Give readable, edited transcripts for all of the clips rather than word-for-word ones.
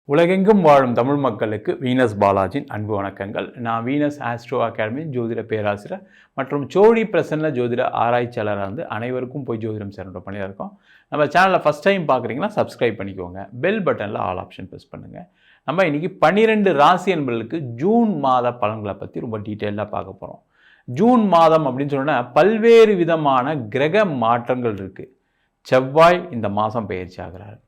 உலகெங்கும் வாழும் தமிழ் மக்களுக்கு வீனஸ் பாலாஜியின் அன்பு வணக்கங்கள். நான் வீனஸ் ஆஸ்ட்ரோ அகாடமி ஜோதிட பேராசிரியர் மற்றும் சோழி பிரசன்ன ஜோதிட ஆராய்ச்சியாளராக இருந்து அனைவருக்கும் போய் ஜோதிடம் சேனல் பண்ணியிருக்கோம். நம்ம சேனலில் ஃபஸ்ட் டைம் பார்க்குறீங்கன்னா சப்ஸ்கிரைப் பண்ணிக்கோங்க. பெல் பட்டனில் ஆல் ஆப்ஷன் ப்ரெஸ் பண்ணுங்கள். நம்ம இன்றைக்கி 12 ராசி என்பர்களுக்கு ஜூன் மாத பலன்களை பற்றி ரொம்ப டீட்டெயிலாக பார்க்க போகிறோம். ஜூன் மாதம் அப்படின்னு சொன்னால் பல்வேறு விதமான கிரக மாற்றங்கள் இருக்குது. செவ்வாய் இந்த மாதம் பயிற்சி ஆகிறார்,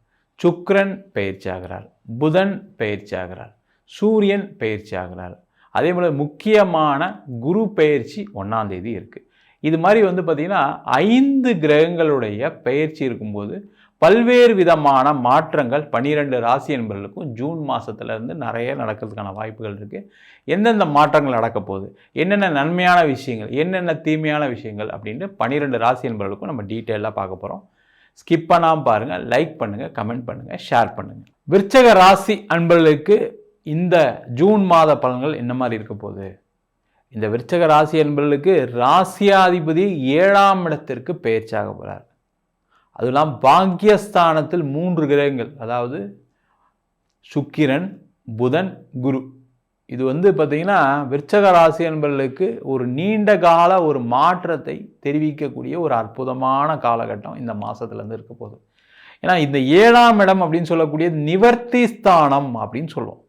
சுக்கிரன் பயிற்சி ஆகிறார், புதன் பயிற்சி ஆகிறார், சூரியன் பயிற்சி ஆகிறார். அதே போல் முக்கியமான குரு பயிற்சி 1ஆம் தேதி இருக்குது. இது மாதிரி பார்த்திங்கன்னா 5 கிரகங்களுடைய பயிற்சி இருக்கும்போது பல்வேறு விதமான மாற்றங்கள் 12 ராசி என்பவர்களுக்கும் ஜூன் மாதத்துலேருந்து நிறைய நடக்கிறதுக்கான வாய்ப்புகள் இருக்குது. எந்தெந்த மாற்றங்கள் நடக்க போகுது, என்னென்ன நன்மையான விஷயங்கள், என்னென்ன தீமையான விஷயங்கள் அப்படின்ட்டு 12 ராசி என்பவர்களுக்கும் நம்ம டீட்டெயிலாக பார்க்க போகிறோம். ஸ்கிப் பண்ணாமல் பாருங்கள், லைக் பண்ணுங்கள், கமெண்ட் பண்ணுங்கள், ஷேர் பண்ணுங்கள். விருச்சிக ராசி அன்பர்களுக்கு இந்த ஜூன் மாத பலன்கள் என்ன மாதிரி இருக்க போகுது? இந்த விருச்சிக ராசி அன்பர்களுக்கு ராசியாதிபதி 7ஆம் இடத்திற்கு பெயர்ச்சியாக போகிறார். அதுலாம் பாக்கியஸ்தானத்தில் 3 கிரகங்கள், அதாவது சுக்கிரன், புதன், குரு. இது பார்த்திங்கன்னா விருச்சிக ராசி என்பவர்களுக்கு ஒரு நீண்ட கால ஒரு மாற்றத்தை தெரிவிக்கக்கூடிய ஒரு அற்புதமான காலகட்டம் இந்த மாதத்துலேருந்து இருக்க போகுது. ஏன்னா இந்த 7ஆம் இடம் அப்படின்னு சொல்லக்கூடிய நிவர்த்தி ஸ்தானம் அப்படின்னு சொல்லுவோம்.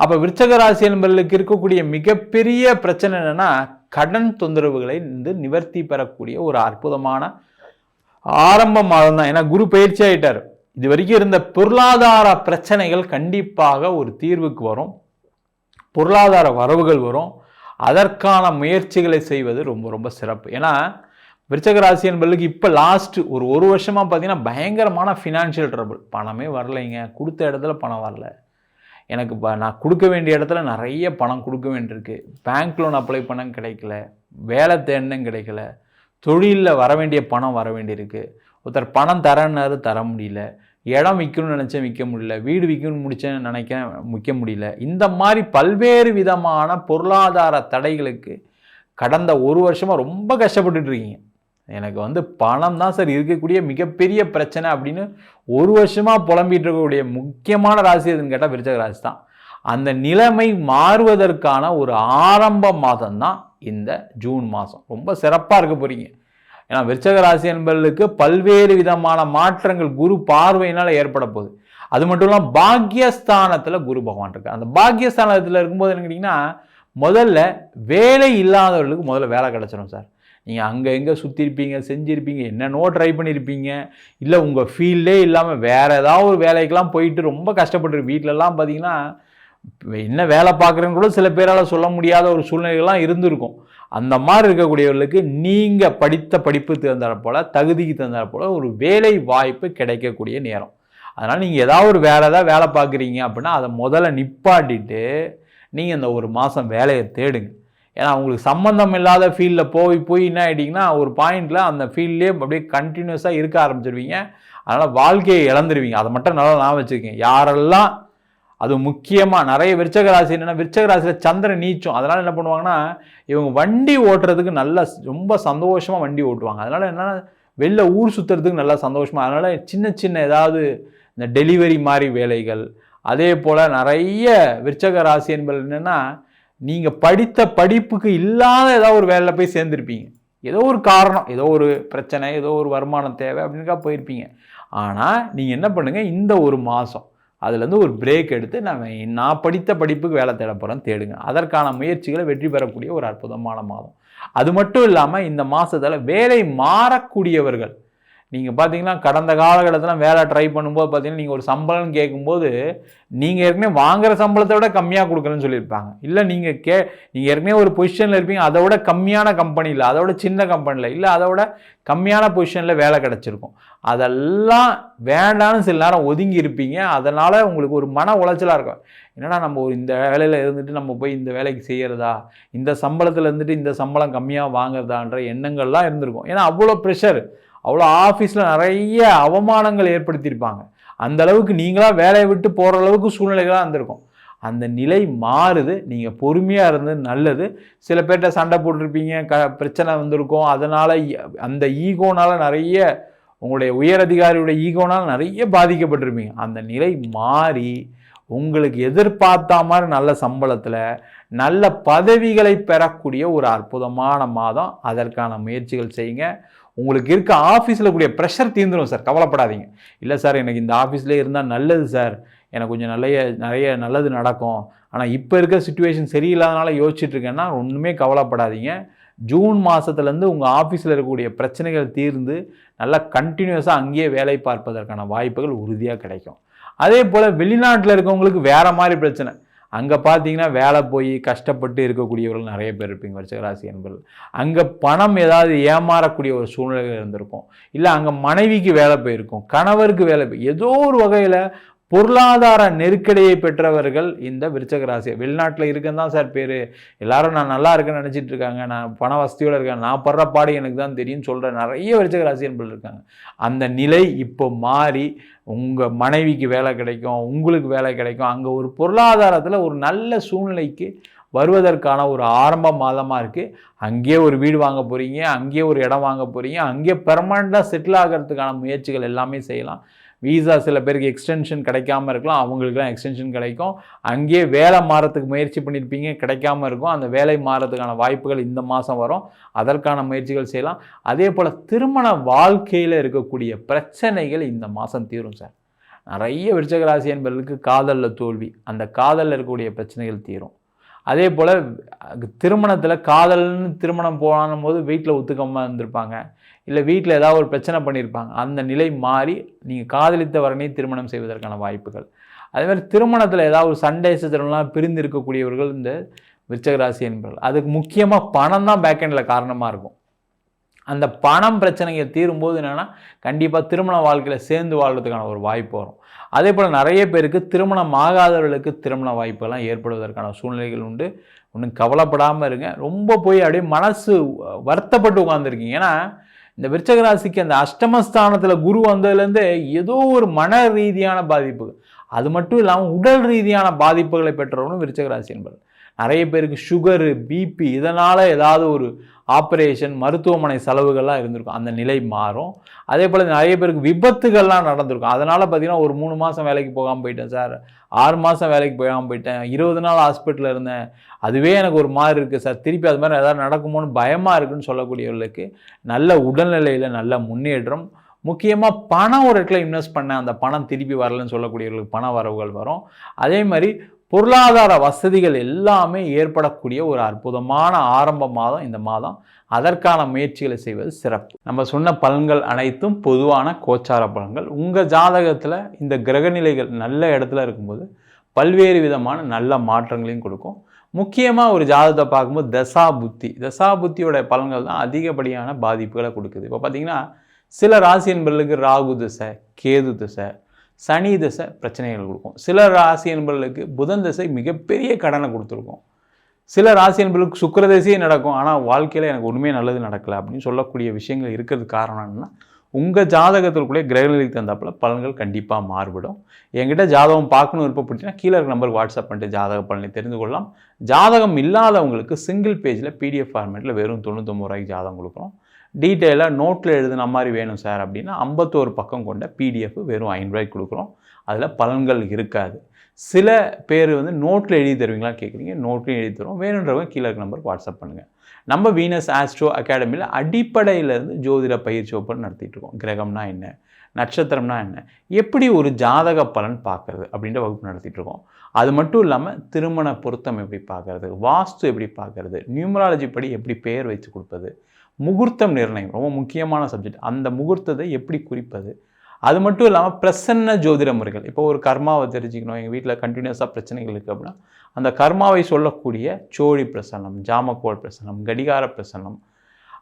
அப்போ விருச்சிக ராசி என்பவர்களுக்கு இருக்கக்கூடிய மிகப்பெரிய பிரச்சனை என்னென்னா கடன் தொந்தரவுகளை நிவர்த்தி பெறக்கூடிய ஒரு அற்புதமான ஆரம்ப மாதம் தான். ஏன்னா குரு பயிற்சி ஆகிட்டார். இது வரைக்கும் இருந்த பொருளாதார பிரச்சனைகள் கண்டிப்பாக ஒரு தீர்வுக்கு வரும், பொருளாதார வரவுகள் வரும். அதற்கான முயற்சிகளை செய்வது ரொம்ப ரொம்ப சிறப்பு. ஏன்னா விருச்சிக ராசி என்பவர்களுக்கு இப்போ லாஸ்ட்டு ஒரு வருஷமாக பார்த்தீங்கன்னா பயங்கரமான ஃபினான்ஷியல் ட்ரபிள். பணமே வரலைங்க, கொடுத்த இடத்துல பணம் வரல, எனக்கு நான் கொடுக்க வேண்டிய இடத்துல நிறைய பணம் கொடுக்க வேண்டியிருக்கு, பேங்க் லோன் அப்ளை பண்ண கிடைக்கல, வேலை தேடணும் கிடைக்கல, தொழிலில் வர வேண்டிய பணம் வர வேண்டியிருக்கு, ஒருத்தர் பணம் தரேன்னாரு தர முடியல, இடம் விற்கணும்னு நினச்சேன் விற்க முடியல, வீடு விற்கணும்னு விற்க முடியல. இந்த மாதிரி பல்வேறு விதமான பொருளாதார தடைகளுக்கு கடந்த ஒரு வருஷமாக ரொம்ப கஷ்டப்பட்டுட்டு இருக்கீங்க. எனக்கு பணம் தான் சார் இருக்கக்கூடிய மிகப்பெரிய பிரச்சனை அப்படின்னு ஒரு வருஷமாக புலம்பிகிட்டு இருக்கக்கூடிய முக்கியமான ராசி எதுன்னு கேட்டால் விருச்சிக ராசி தான். அந்த நிலைமை மாறுவதற்கான ஒரு ஆரம்ப மாதம் தான் இந்த ஜூன் மாதம். ரொம்ப சிறப்பாக இருக்க போகிறீங்க. ஏன்னா விருச்சிக ராசி என்பவர்களுக்கு பல்வேறு விதமான மாற்றங்கள் குரு பார்வையினால் ஏற்பட போகுது. அது மட்டும் இல்லாமல் பாக்கியஸ்தானத்தில் குரு பகவான் இருக்கு. அந்த பாக்கியஸ்தானத்தில் இருக்கும்போது என்ன கேட்டிங்கன்னா முதல்ல வேலை இல்லாதவர்களுக்கு முதல்ல வேலை கிடச்சிடும் சார். நீங்கள் அங்கே எங்கே சுற்றிருப்பீங்க, செஞ்சுருப்பீங்க, என்னென்னோ ட்ரை பண்ணியிருப்பீங்க, இல்லை உங்கள் ஃபீல்டே இல்லாமல் வேறு ஏதாவது ஒரு வேலைக்கெல்லாம் போயிட்டு ரொம்ப கஷ்டப்பட்டுருக்கு. வீட்டிலலாம் பார்த்தீங்கன்னா என்ன வேலை பார்க்குறேன்னு கூட சில பேரால் சொல்ல முடியாத ஒரு சூழ்நிலைகள்லாம் இருந்திருக்கும். அந்த மாதிரி இருக்கக்கூடியவர்களுக்கு நீங்கள் படித்த படிப்பு தகுந்தாற் போல், தகுதிக்கு தகுந்தாற் போல் ஒரு வேலை வாய்ப்பு கிடைக்கக்கூடிய நேரம். அதனால் நீங்கள் ஏதாவது ஒரு ஏதாவது வேலை பார்க்குறீங்க அப்படின்னா அதை முதல்ல நிப்பாட்டிட்டு நீங்கள் இந்த ஒரு மாதம் வேலையை தேடுங்க. ஏன்னா உங்களுக்கு சம்மந்தம் இல்லாத ஃபீல்டில் போய் என்ன ஆகிட்டிங்கன்னா ஒரு பாயிண்டில் அந்த ஃபீல்ட்லேயே அப்படியே கண்டினியூஸாக இருக்க ஆரம்பிச்சிருவீங்க. அதனால் வாழ்க்கையை இழந்துருவீங்க. அதை மட்டும் நல்லா நான் வச்சுருக்கேன். யாரெல்லாம் அது முக்கியமாக நிறைய விருச்சிக ராசி என்னென்னா விருச்சிக ராசியில் சந்திரன் நீச்சம். அதனால் என்ன பண்ணுவாங்கன்னா இவங்க வண்டி ஓட்டுறதுக்கு நல்லா ரொம்ப சந்தோஷமாக வண்டி ஓட்டுவாங்க. அதனால் என்னென்னா வெளில ஊர் சுற்றுறதுக்கு நல்லா சந்தோஷமாக. அதனால் சின்ன சின்ன ஏதாவது இந்த டெலிவரி மாதிரி வேலைகள், அதே போல் நிறைய விருச்சிக ராசி என்பது என்னென்னா நீங்கள் படித்த படிப்புக்கு இல்லாத ஏதாவது ஒரு வேலையில் போய் சேர்ந்துருப்பீங்க. ஏதோ ஒரு காரணம், ஏதோ ஒரு பிரச்சனை, ஏதோ ஒரு வருமானம் தேவை அப்படின்னுக்கா போயிருப்பீங்க. ஆனால் நீங்கள் என்ன பண்ணுங்கள், இந்த ஒரு மாதம் அதுலேருந்து ஒரு பிரேக் எடுத்து நான் படித்த படிப்புக்கு வேலை தேட போகிறேன்னு தேடுங்க. அதற்கான முயற்சிகளை வெற்றி பெறக்கூடிய ஒரு அற்புதமான மாதம். அது மட்டும் இல்லாமல் இந்த மாதத்தில் வேலை மாறக்கூடியவர்கள் நீங்கள் பார்த்தீங்கன்னா கடந்த காலகட்டத்தில் வேலை ட்ரை பண்ணும்போது பார்த்தீங்கன்னா நீங்கள் ஒரு சம்பளம்னு கேட்கும்போது நீங்கள் ஏற்கனவே வாங்குகிற சம்பளத்தை விட கம்மியாக கொடுக்குறேன்னு சொல்லியிருப்பாங்க. இல்லை நீங்கள் ஏற்கனவே ஒரு பொசிஷனில் இருப்பீங்க, அதை விட கம்மியான கம்பெனியில், அதை விட சின்ன கம்பெனியில், இல்லை அதை விட கம்மியான பொசிஷனில் வேலை கிடச்சிருக்கும். அதெல்லாம் வேண்டான்னு சில நேரம் ஒதுங்கி இருப்பீங்க. அதனால் உங்களுக்கு ஒரு மன உளைச்சலாக இருக்கும். என்னடா நம்ம இந்த வேலையில் இருந்துட்டு நம்ம போய் இந்த வேலைக்கு செய்கிறதா, இந்த சம்பளத்தில் இருந்துட்டு இந்த சம்பளம் கம்மியாக வாங்குறதான்ற எண்ணங்கள்லாம் இருந்திருக்கும். ஏன்னா அவ்வளோ ப்ரெஷர், அவ்வளோ ஆஃபீஸில் நிறைய அவமானங்கள் ஏற்படுத்தியிருப்பாங்க. அந்த அளவுக்கு நீங்களாக வேலையை விட்டு போகிற அளவுக்கு சூழ்நிலைகளாக இருந்திருக்கும். அந்த நிலை மாறுது. நீங்கள் பொறுமையாக இருந்தது நல்லது. சில பேர்கிட்ட சண்டை போட்டிருப்பீங்க, பிரச்சனை வந்திருக்கும். அதனால் அந்த ஈகோனால் நிறைய உங்களுடைய உயர் அதிகாரியுடைய ஈகோனால் நிறைய பாதிக்கப்பட்டிருப்பீங்க. அந்த நிலை மாறி உங்களுக்கு எதிர்பார்த்த மாதிரி நல்ல சம்பளத்தில் நல்ல பதவிகளை பெறக்கூடிய ஒரு அற்புதமான மாதம். அதற்கான முயற்சிகள் செய்யுங்க. உங்களுக்கு இருக்க ஆஃபீஸில் கூடிய ப்ரெஷர் தீர்ந்துடும் சார், கவலைப்படாதீங்க. இல்லை சார் எனக்கு இந்த ஆஃபீஸ்லேயே இருந்தால் நல்லது சார், எனக்கு கொஞ்சம் நிறைய நல்லது நடக்கும், ஆனால் இப்போ இருக்க சுச்சுவேஷன் சரியில்லாதனால யோசிச்சுட்ருக்கேன்னா ஒன்றுமே கவலைப்படாதீங்க. ஜூன் மாதத்துலேருந்து உங்கள் ஆஃபீஸில் இருக்கக்கூடிய பிரச்சனைகள் தீர்ந்து நல்லா கண்டினியூஸாக அங்கேயே வேலை பார்ப்பதற்கான வாய்ப்புகள் உறுதியாக கிடைக்கும். அதே போல் வெளிநாட்டில் இருக்கவங்களுக்கு வேறு மாதிரி பிரச்சனை. அங்கே பார்த்தீங்கன்னா வேலை போய் கஷ்டப்பட்டு இருக்கக்கூடியவர்கள் நிறைய பேர் இருப்பீங்க விருச்சிகராசி என்பவர்கள். அங்கே பணம் ஏதாவது ஏமாறக்கூடிய ஒரு சூழ்நிலை இருந்திருக்கும், இல்லை அங்கே மனைவிக்கு வேலை போயிருக்கும், கணவருக்கு வேலை ஏதோ ஒரு வகையில் பொருளாதார நெருக்கடியை பெற்றவர்கள் இந்த விருச்சிக ராசி. வெளிநாட்டில் இருக்குன்னு தான் சார் பேர், எல்லாரும் நான் நல்லா இருக்கேன்னு நினச்சிட்டு இருக்காங்க, நான் பண வசதியோடு இருக்கேன், நான் படுற பாடு எனக்கு தான் தெரியும்னு சொல்கிற நிறைய விருச்சிக ராசி என்பது இருக்காங்க. அந்த நிலை இப்போ மாறி உங்கள் மனைவிக்கு வேலை கிடைக்கும், உங்களுக்கு வேலை கிடைக்கும். அங்கே ஒரு பொருளாதாரத்தில் ஒரு நல்ல சூழ்நிலைக்கு வருவதற்கான ஒரு ஆரம்ப மாதமாக இருக்குது. அங்கேயே ஒரு வீடு வாங்க போகிறீங்க, அங்கேயே ஒரு இடம் வாங்க போகிறீங்க, அங்கேயே பெர்மனண்ட்டாக செட்டில் ஆகிறதுக்கான முயற்சிகள் எல்லாமே செய்யலாம். வீசா சில பேருக்கு எக்ஸ்டென்ஷன் கிடைக்காம இருக்கலாம், அவங்களுக்குலாம் எக்ஸ்டென்ஷன் கிடைக்கும். அங்கேயே வேலை மாறத்துக்கு முயற்சி பண்ணியிருப்பீங்க, கிடைக்காம இருக்கும். அந்த வேலை மாறத்துக்கான வாய்ப்புகள் இந்த மாதம் வரும், அதற்கான முயற்சிகள் செய்யலாம். அதே போல் திருமண வாழ்க்கையில் இருக்கக்கூடிய பிரச்சனைகள் இந்த மாதம் தீரும் சார். நிறைய விருச்சிக ராசி என்பவர்களுக்கு காதலில் தோல்வி, அந்த காதலில் இருக்கக்கூடிய பிரச்சனைகள் தீரும். அதே போல் திருமணத்தில் காதல்னு திருமணம் போனும் போது வீட்டில் ஒத்துக்காமல் இருந்திருப்பாங்க, இல்லை வீட்டில் ஏதாவது ஒரு பிரச்சனை பண்ணியிருப்பாங்க. அந்த நிலை மாறி நீங்கள் காதலித்த வரனே திருமணம் செய்வதற்கான வாய்ப்புகள். அதேமாதிரி திருமணத்தில் ஏதாவது ஒரு சண்டை சச்சரவுலாம் பிரிந்து இருக்கக்கூடியவர்கள் இந்த விருச்சிக ராசி என்பவர்கள். அதுக்கு முக்கியமாக பணம் தான் பேக்கெண்டில் காரணமாக இருக்கும். அந்த பணம் பிரச்சனைகள் தீரும்போது என்னென்னா கண்டிப்பாக திருமண வாழ்க்கையில் சேர்ந்து வாழ்கிறதுக்கான ஒரு வாய்ப்பு வரும். அதே போல் நிறைய பேருக்கு திருமணம் ஆகாதவர்களுக்கு திருமண வாய்ப்பெல்லாம் ஏற்படுவதற்கான சூழ்நிலைகள் உண்டு. ஒன்றும் கவலைப்படாமல் இருங்க. ரொம்ப போய் அப்படியே மனசு வருத்தப்பட்டு உட்காந்துருக்கீங்க. ஏன்னா இந்த விருச்சிக ராசிக்கு அந்த அஷ்டமஸ்தானத்தில் குரு வந்ததுலேருந்து ஏதோ ஒரு மன ரீதியான பாதிப்பு, அது மட்டும் இல்லாமல் உடல் ரீதியான பாதிப்புகளை பெற்றவங்களும் விருச்சிக ராசி என்பது. நிறைய பேருக்கு சுகரு, பிபி, இதனால் ஏதாவது ஒரு ஆப்ரேஷன், மருத்துவமனை செலவுகள்லாம் இருந்திருக்கும். அந்த நிலை மாறும். அதே போல் நிறைய பேருக்கு விபத்துகள்லாம் நடந்திருக்கும். அதனால் பார்த்தீங்கன்னா ஒரு 3 மாதம் வேலைக்கு போகாமல் போயிட்டேன் சார், 6 மாதம் வேலைக்கு போகாமல் போயிட்டேன், 20 நாள் ஹாஸ்பிட்டலில் இருந்தேன், அதுவே எனக்கு ஒரு மாதிரி இருக்குது சார், திருப்பி அது மாதிரி ஏதாவது நடக்குமோன்னு பயமாக இருக்குதுன்னு சொல்லக்கூடியவர்களுக்கு நல்ல உடல்நிலையில் நல்ல முன்னேற்றம். முக்கியமாக பணம் ஒரு இடத்துல இன்வெஸ்ட் பண்ணேன், அந்த பணம் திருப்பி வரலன்னு சொல்லக்கூடியவர்களுக்கு பண வரவுகள் வரும். அதே மாதிரி பொருளாதார வசதிகள் எல்லாமே ஏற்படக்கூடிய ஒரு அற்புதமான ஆரம்ப மாதம் இந்த மாதம். அதற்கான முயற்சிகளை செய்வது சிறப்பு. நம்ம சொன்ன பலன்கள் அனைத்தும் பொதுவான கோச்சார பலன்கள். உங்கள் ஜாதகத்தில் இந்த கிரகநிலைகள் நல்ல இடத்துல இருக்கும்போது பல்வேறு விதமான நல்ல மாற்றங்களையும் கொடுக்கும். முக்கியமாக ஒரு ஜாதகத்தை பார்க்கும்போது தசாபுத்தியோட பலன்கள் தான் அதிகப்படியான பாதிப்புகளை கொடுக்குது. இப்போ பார்த்தீங்கன்னா சில ராசி என்பவர்களுக்கு ராகு திசை, கேது திசை, சனி திசை பிரச்சனைகள் கொடுக்கும். சில ராசி என்பவர்களுக்கு புதன் திசை மிகப்பெரிய கடனை கொடுத்துருக்கும். சில ராசி என்பவர்களுக்கு சுக்கிர திசையே நடக்கும், ஆனால் வாழ்க்கையில் எனக்கு ஒன்றுமே நல்லது நடக்கலை அப்படின்னு சொல்லக்கூடிய விஷயங்கள் இருக்கிறது. காரணம் என்னன்னா உங்கள் ஜாதகத்திற்குள்ளே கிரகநிலைக்கு தந்தாப்பில் பலன்கள் கண்டிப்பாக மாறுபடும். என்கிட்ட ஜாதகம் பார்க்கணும் விருப்பப்பட்டீங்கன்னா கீழே இருக்க நம்பருக்கு வாட்ஸ்அப் பண்ணிட்டு ஜாதக பலனை தெரிந்து கொள்ளலாம். ஜாதகம் இல்லாதவங்களுக்கு சிங்கிள் பேஜில் PDF ஃபார்மேட்டில் வெறும் 99 ரூபாய்க்கு ஜாதகம் கொடுக்குறோம். டீட்டெயிலாக நோட்டில் எழுதுன மாதிரி வேணும் சார் அப்படின்னா 51 பக்கம் கொண்ட PDF வெறும் 5 ரூபாய்க்கு கொடுக்குறோம். அதில் பலன்கள் இருக்காது. சில பேர் நோட்டில் எழுதி தருவீங்களா கேட்குறீங்க, நோட்லையும் எழுதி தருவோம். வேணுன்றவங்க கீழே இருக்க நம்பருக்கு வாட்ஸ்அப் பண்ணுங்கள். நம்ம வீனஸ் ஆஸ்ட்ரோ அகாடமியில் அடிப்படையிலேருந்து ஜோதிட பயிற்சி வகுப்பு நடத்திட்டு இருக்கோம். கிரகம்னா என்ன, நட்சத்திரம்னா என்ன, எப்படி ஒரு ஜாதக பலன் பார்க்குறது அப்படின்ற வகுப்பு நடத்திட்டு இருக்கோம். அது மட்டும் இல்லாமல் திருமண பொருத்தம் எப்படி பார்க்குறது, வாஸ்து எப்படி பார்க்குறது, நியூமராலஜி படி எப்படி பெயர் வச்சு கொடுப்பது, முகூர்த்தம் நிர்ணயம் ரொம்ப முக்கியமான சப்ஜெக்ட், அந்த முகூர்த்தத்தை எப்படி குறிப்பது, அது மட்டும் இல்லாமல் பிரசன்ன ஜோதிட முறைகள். இப்போ ஒரு கர்மாவை தெரிஞ்சுக்கணும், எங்கள் வீட்டில் கண்டினியூஸாக பிரச்சனைகள் இருக்குது அப்படின்னா அந்த கர்மாவை சொல்லக்கூடிய சோழி பிரசன்னம், ஜாமக்கோள் பிரசன்னம், கடிகார பிரசன்னம்,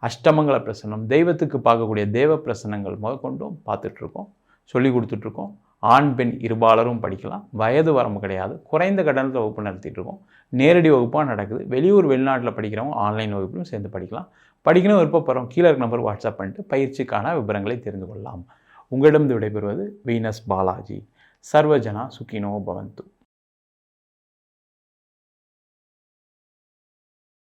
அஷ்டமங்கல பிரசன்னம், தெய்வத்துக்கு பார்க்கக்கூடிய தேவ பிரசன்னங்கள் முதற்கொண்டும் பார்த்துட்ருக்கோம், சொல்லி கொடுத்துட்ருக்கோம். ஆண் பெண் இருபாலரும் படிக்கலாம், வயது வரம்பு கிடையாது. குறைந்த கட்டணத்தில் வகுப்பு நடத்திட்டு இருக்கோம். நேரடி வகுப்பாக நடக்குது. வெளியூர் வெளிநாட்டில் படிக்கிறவங்க ஆன்லைன் வகுப்பிலும் சேர்ந்து படிக்கலாம். படிக்கணும் விருப்பப்படுறோம் கீழே இருக்க நம்பருக்கு வாட்ஸ்அப் பண்ணிட்டு பயிற்சிக்கான விவரங்களை தெரிந்து கொள்ளலாம். உங்களிடம் விடைபெறுவது வீனஸ் பாலாஜி. சர்வஜனா சுகினோ பவந்து.